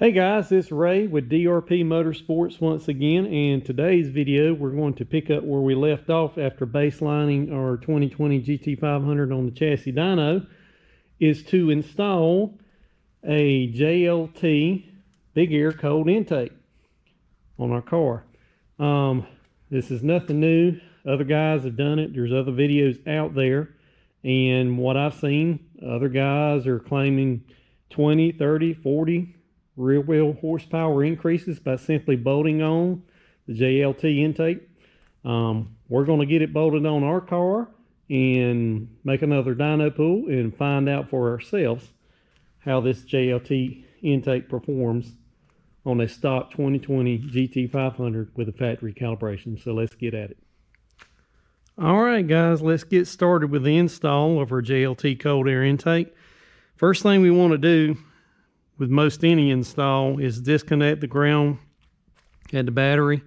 Hey guys, it's Ray with DRP Motorsports once again, and today's video we're going to pick up where we left off after baselining our 2020 GT500 on the chassis dyno, is to install a JLT Big Air cold intake on our car. This is nothing new. Other guys have done it. There's other videos out there, and what I've seen, other guys are claiming 20, 30, 40 rear wheel horsepower increases by simply bolting on the JLT intake. We're going to get it bolted on our car and make another dyno pull and find out for ourselves how this JLT intake performs on a stock 2020 GT500 with a factory calibration. So let's get at it. All right guys, let's get started with the install of our JLT cold air intake. First thing we want to do with most any install is disconnect the ground at the battery.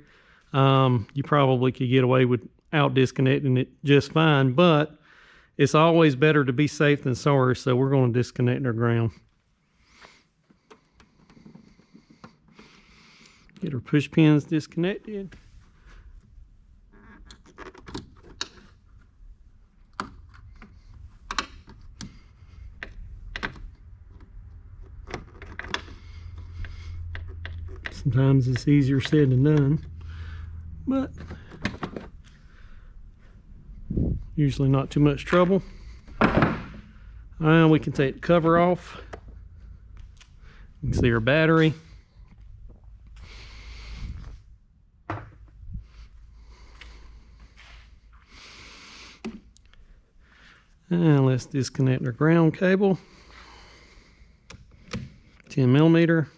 You probably could get away without disconnecting it just fine, but it's always better to be safe than sorry, so we're going to disconnect our ground. Get our push pins disconnected. Sometimes it's easier said than done, but usually not too much trouble. We can take the cover off. You can see our battery. And let's disconnect our ground cable. 10 millimeter.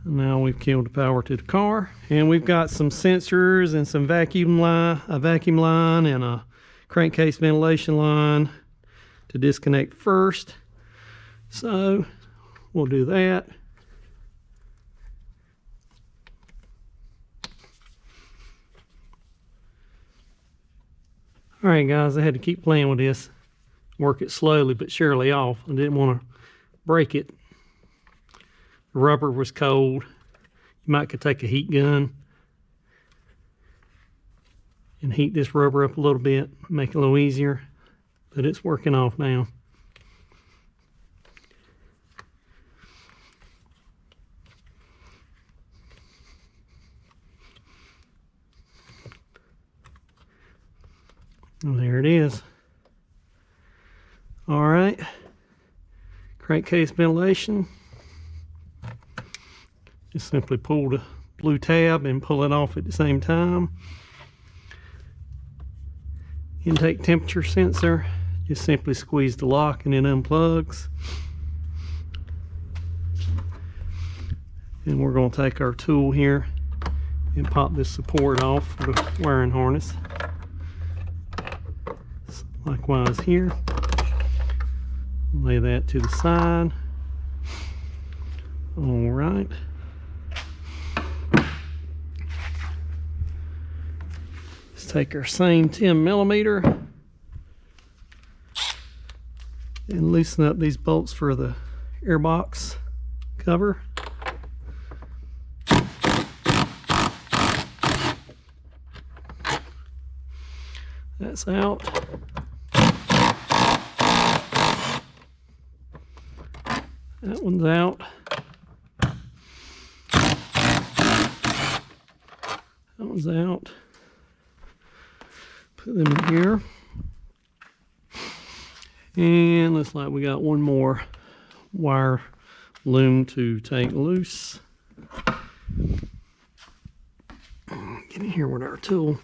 Now we've killed the power to the car, and we've got some sensors and some vacuum line, a vacuum line and a crankcase ventilation line to disconnect first. So we'll do that. All right guys, I had to keep playing with this, work it slowly but surely off. I didn't want to break it. The rubber was cold. You might could take a heat gun and heat this rubber up a little bit, make it a little easier, but it's working off now. And there it is. All right, crankcase ventilation. Just simply pull the blue tab and pull it off at the same time. Intake temperature sensor, just simply squeeze the lock and it unplugs. And we're going to take our tool here and pop this support off for the wiring harness. Likewise here. Lay that to the side. All right. Take our same 10 millimeter and loosen up these bolts for the airbox cover. That's out. That one's out. That one's out. Put them in here, and looks like we got one more wire loom to take loose. Get in here with our tool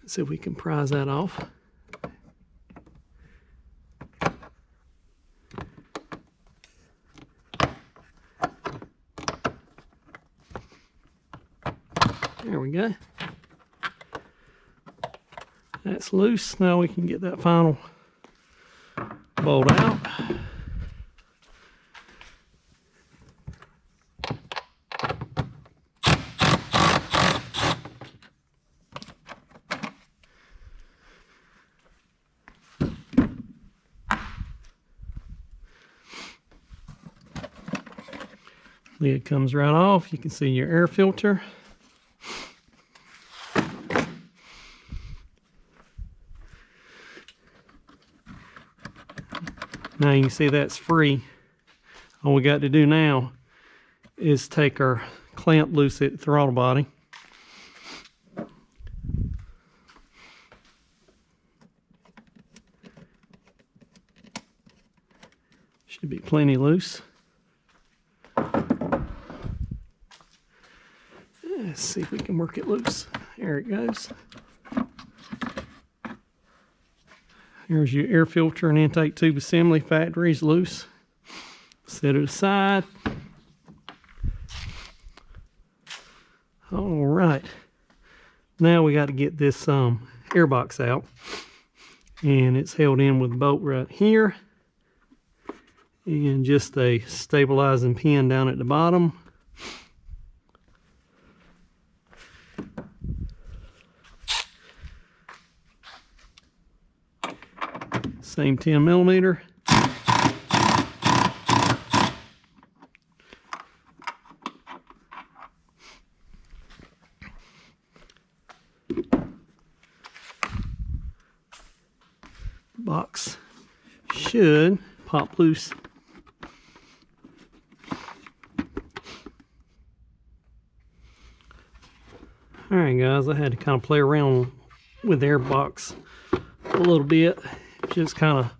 and see if we can prise that off. There we go. That's loose. Now we can get that final bolt out. Lid comes right off. You can see your air filter. Now you can see that's free. All we got to do now is take our clamp loose at the throttle body. Should be plenty loose. Let's see if we can work it loose. There it goes. Here's your air filter and intake tube assembly. Factory's loose. Set it aside. All right. Now we got to get this air box out. And it's held in with a bolt right here. And just a stabilizing pin down at the bottom. Same 10 millimeter. Box should pop loose. Alright guys, I had to kind of play around with the air box a little bit. Just kind of,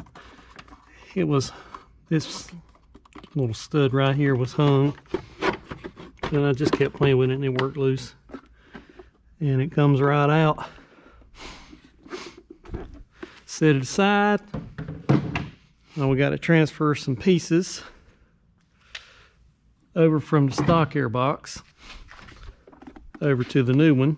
it was, this little stud right here was hung. And I just kept playing with it and it worked loose. And it comes right out. Set it aside. Now we got to transfer some pieces over from the stock air box over to the new one.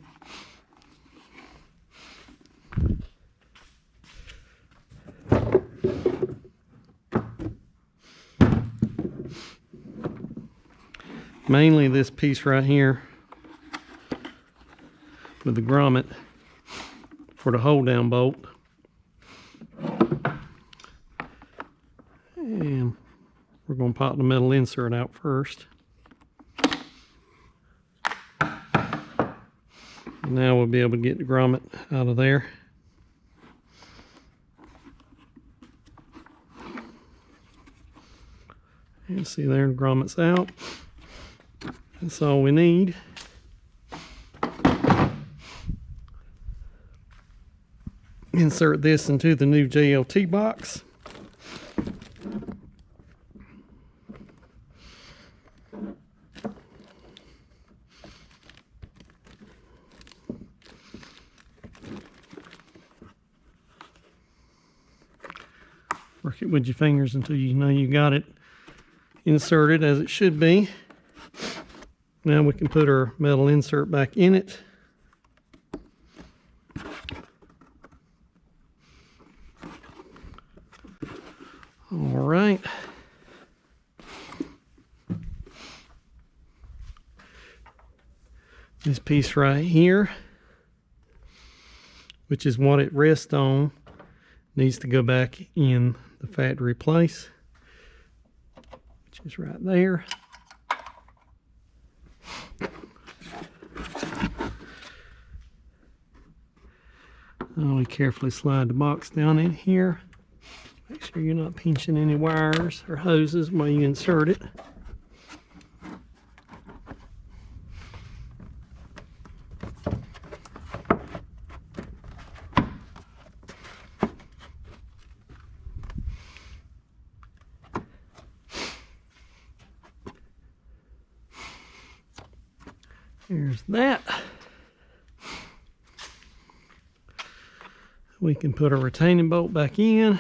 Mainly this piece right here with the grommet for the hold down bolt. And we're going to pop the metal insert out first. Now we'll be able to get the grommet out of there. And see there, the grommet's out. That's all we need. Insert this into the new JLT box. Work it with your fingers until you know you got it inserted as it should be. Now we can put our metal insert back in it. All right. This piece right here, which is what it rests on, needs to go back in the factory place, which is right there. Only carefully slide the box down in here. Make sure you're not pinching any wires or hoses while you insert it. Here's that. We can put our retaining bolt back in.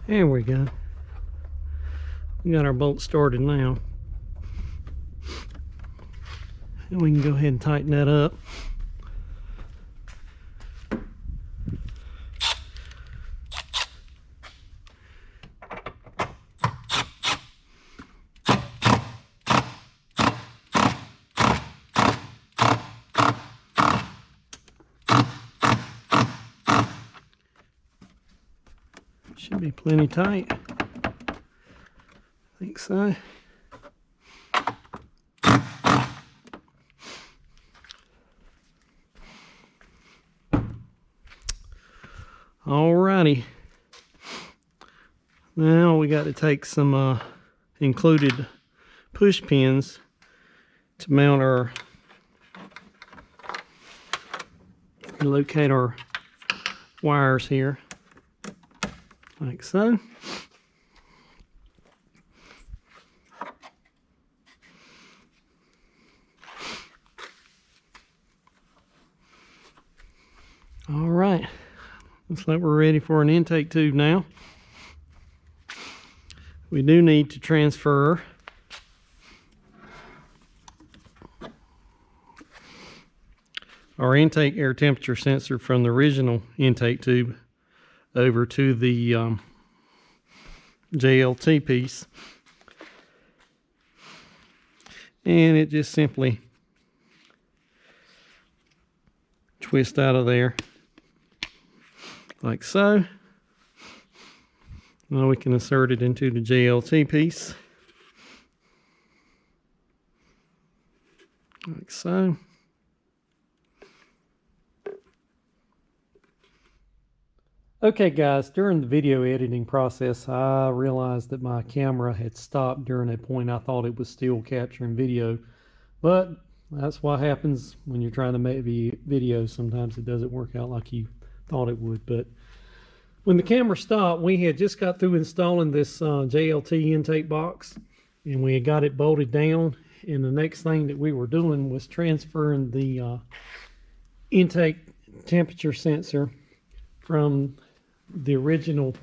There we go. We got our bolt started now. And we can go ahead and tighten that up. Should be plenty tight. I think so. Alrighty. Now we got to take some included push pins to mount our, locate our wires here, like so. All right, looks like we're ready for an intake tube now. We do need to transfer our intake air temperature sensor from the original intake tube over to the JLT piece. And it just simply twists out of there like so. Now we can insert it into the JLT piece like so. Okay guys, during the video editing process, I realized that my camera had stopped during a point I thought it was still capturing video. But that's what happens when you're trying to make videos. Sometimes it doesn't work out like you thought it would. But when the camera stopped, we had just got through installing this JLT intake box, and we had got it bolted down. And the next thing that we were doing was transferring the intake temperature sensor from the original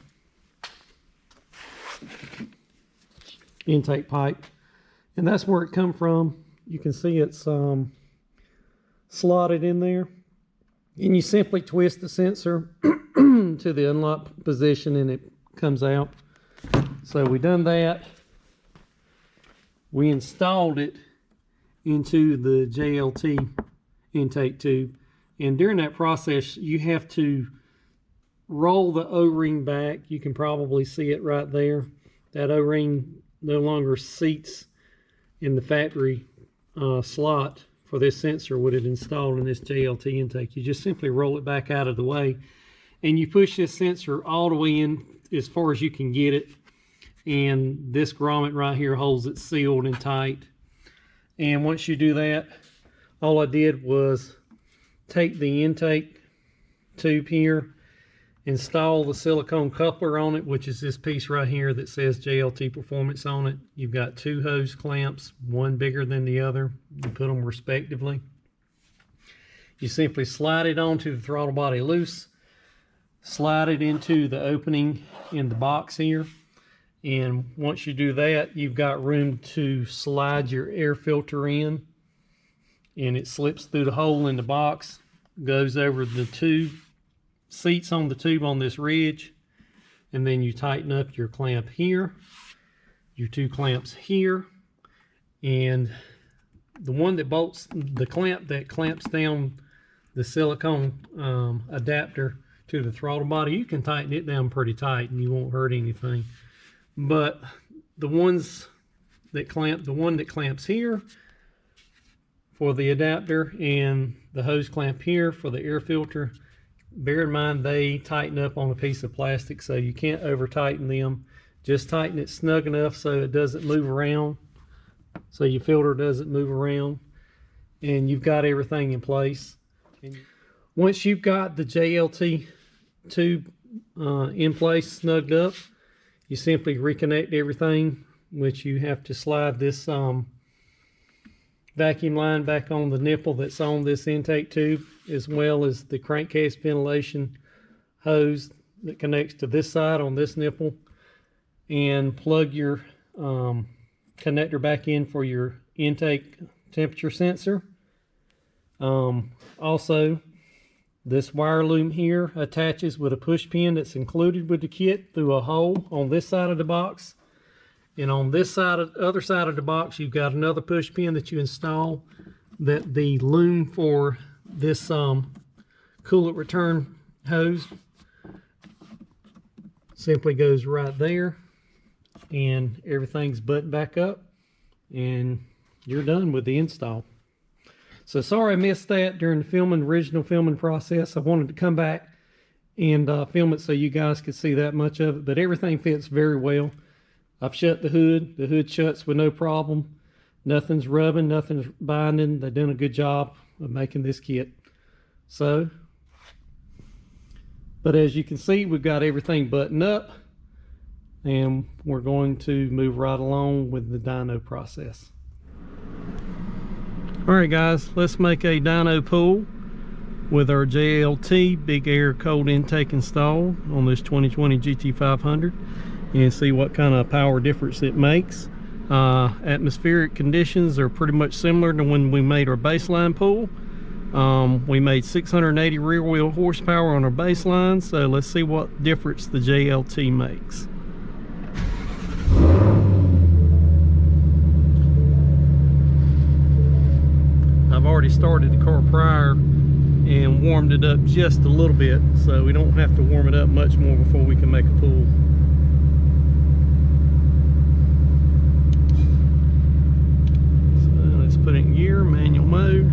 intake pipe, and that's where it come from. You can see it's slotted in there, and you simply twist the sensor to the unlock position and it comes out. So we done that. We installed it into the JLT intake tube, and during that process you have to roll the O-ring back. You can probably see it right there. That O-ring no longer seats in the factory slot for this sensor what it installed in this JLT intake. You just simply roll it back out of the way, and you push this sensor all the way in as far as you can get it, and this grommet right here holds it sealed and tight. And once you do that, all I did was take the intake tube here, install the silicone coupler on it, which is this piece right here that says JLT Performance on it. You've got two hose clamps, one bigger than the other. You put them respectively. You simply slide it onto the throttle body loose, slide it into the opening in the box here, and once you do that, you've got room to slide your air filter in, and it slips through the hole in the box, goes over the tube, seats on the tube on this ridge, and then you tighten up your clamp here, your two clamps here, and the one that bolts, the clamp that clamps down the silicone adapter to the throttle body, you can tighten it down pretty tight and you won't hurt anything. But the ones that clamp, the one that clamps here for the adapter and the hose clamp here for the air filter, bear in mind they tighten up on a piece of plastic, so you can't over tighten them. Just tighten it snug enough so it doesn't move around, so your filter doesn't move around, and you've got everything in place. And once you've got the JLT tube in place, snugged up, you simply reconnect everything, which you have to slide this vacuum line back on the nipple that's on this intake tube, as well as the crankcase ventilation hose that connects to this side on this nipple, and plug your connector back in for your intake temperature sensor. Also, this wire loom here attaches with a push pin that's included with the kit through a hole on this side of the box. And on this side, other side of the box, you've got another push pin that you install, that the loom for this coolant return hose simply goes right there, and everything's buttoned back up, and you're done with the install. So sorry I missed that during the original filming process. I wanted to come back and film it so you guys could see that much of it, but everything fits very well. I've shut the hood shuts with no problem. Nothing's rubbing, nothing's binding. They've done a good job of making this kit. So, but as you can see, we've got everything buttoned up, and we're going to move right along with the dyno process. All right guys, let's make a dyno pull with our JLT Big Air Cold Intake installed on this 2020 GT500 and see what kind of power difference it makes. Atmospheric conditions are pretty much similar to when we made our baseline pull. We made 680 rear wheel horsepower on our baseline, so let's see what difference the JLT makes. I've already started the car prior and warmed it up just a little bit, so we don't have to warm it up much more before we can make a pull. So let's put it in gear, manual mode.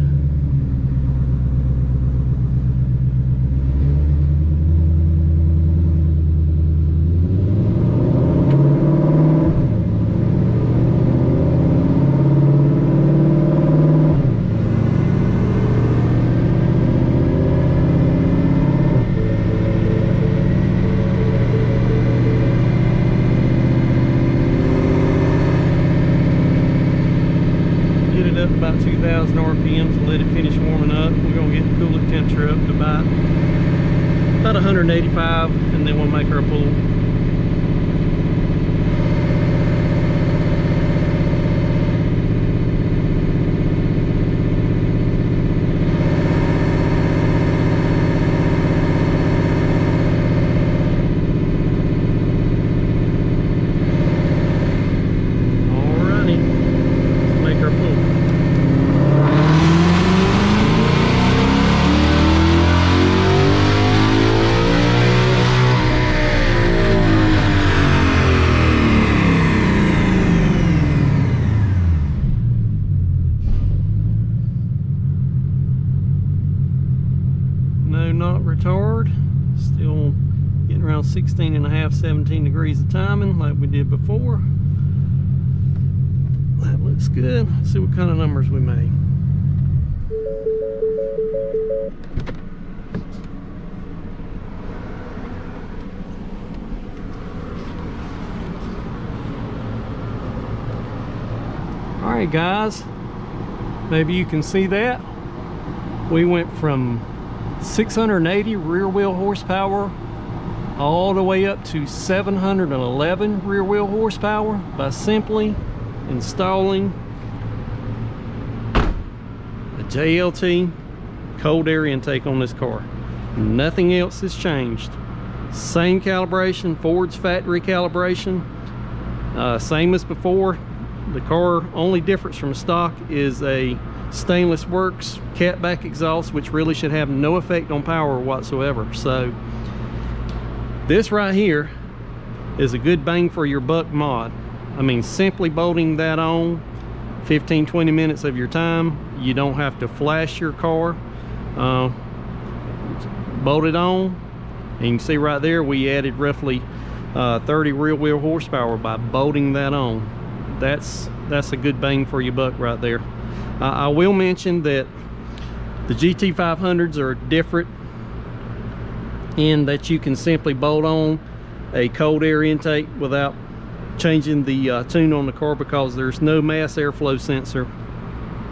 About 2,000 RPMs and let it finish warming up. We're going to get the coolant temperature up to about 185, and then we'll make our pull. Not retard, still getting around 16 and a half, 17 degrees of timing like we did before. That looks good. Let's see what kind of numbers we made. All right guys, maybe you can see that we went from 680 rear wheel horsepower all the way up to 711 rear wheel horsepower by simply installing a JLT cold air intake on this car. Nothing else has changed. Same calibration, Ford's factory calibration, same as before. The car, only difference from stock is a stainless works catback exhaust, which really should have no effect on power whatsoever. So this right here is a good bang for your buck mod. I mean, simply bolting that on, 15-20 minutes of your time. You don't have to flash your car. Bolt it on, and you can see right there we added roughly 30 rear wheel horsepower by bolting that on. That's a good bang for your buck right there. I will mention that the GT500s are different in that you can simply bolt on a cold air intake without changing the tune on the car, because there's no mass airflow sensor.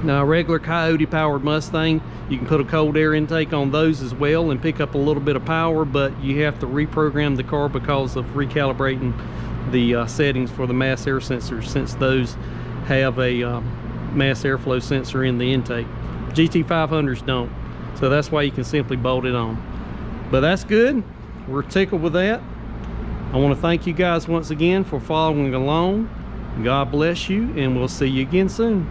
Now a regular Coyote powered Mustang, you can put a cold air intake on those as well and pick up a little bit of power, but you have to reprogram the car because of recalibrating the settings for the mass air sensors, since those have a mass airflow sensor in the intake. GT500s don't, so that's why you can simply bolt it on. But that's good. We're tickled with that. I want to thank you guys once again for following along. God bless you, and we'll see you again soon.